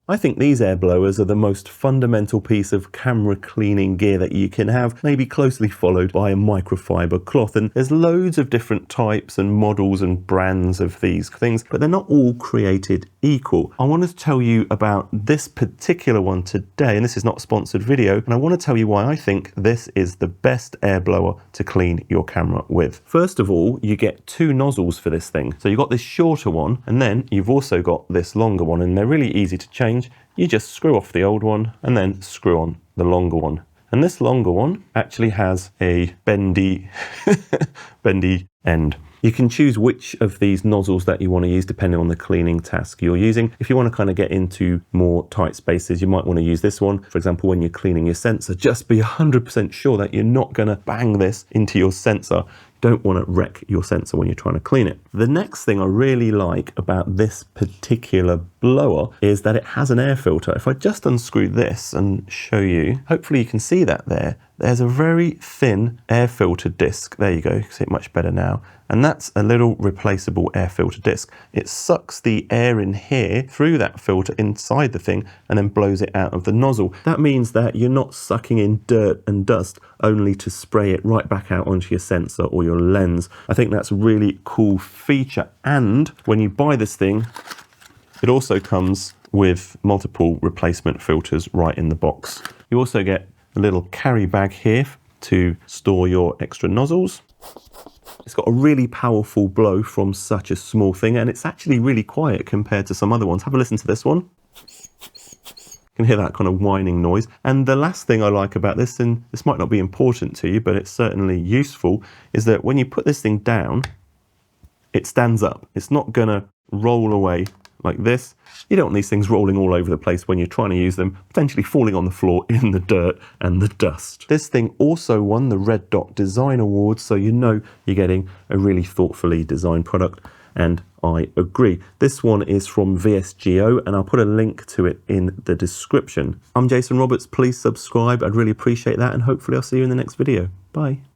I think these air blowers are the most fundamental piece of camera cleaning gear that you can have, maybe closely followed by a microfiber cloth. And there's loads of different types and models and brands of these things, but they're not all created equal. I want to tell you about this particular one today, and this is not a sponsored video, and I want to tell you why I think this is the best air blower to clean your camera with. First of all, you get two nozzles for this thing. So you've got this shorter one, and then you've also got this longer one, and they're really easy to change. You just screw off the old one and then screw on the longer one. And this longer one actually has a bendy end. You can choose which of these nozzles that you want to use depending on the cleaning task you're using. If you want to kind of get into more tight spaces, you might want to use this one. For example, when you're cleaning your sensor, just be 100% sure that you're not going to bang this into your sensor. Don't want to wreck your sensor when you're trying to clean it. The next thing I really like about this particular blower is that it has an air filter. If I just unscrew this and show you, hopefully you can see that there. There's a very thin air filter disc. There you go, you can see it much better now. And that's a little replaceable air filter disc. It sucks the air in here through that filter inside the thing and then blows it out of the nozzle. That means that you're not sucking in dirt and dust only to spray it right back out onto your sensor or your lens. I think that's a really cool feature. And when you buy this thing, it also comes with multiple replacement filters right in the box. You also get a little carry bag here to store your extra nozzles. It's got a really powerful blow from such a small thing, and it's actually really quiet compared to some other ones. Have a listen to this one. You can hear that kind of whining noise. And the last thing I like about this, and this might not be important to you, but it's certainly useful, is that when you put this thing down, it stands up. It's not gonna roll away like this. You don't want these things rolling all over the place when you're trying to use them, potentially falling on the floor in the dirt and the dust. This thing also won the Red Dot Design Award, so you know you're getting a really thoughtfully designed product, and I agree. This one is from VSGO, and I'll put a link to it in the description. I'm Jason Roberts. Please subscribe. I'd really appreciate that, and hopefully I'll see you in the next video. Bye.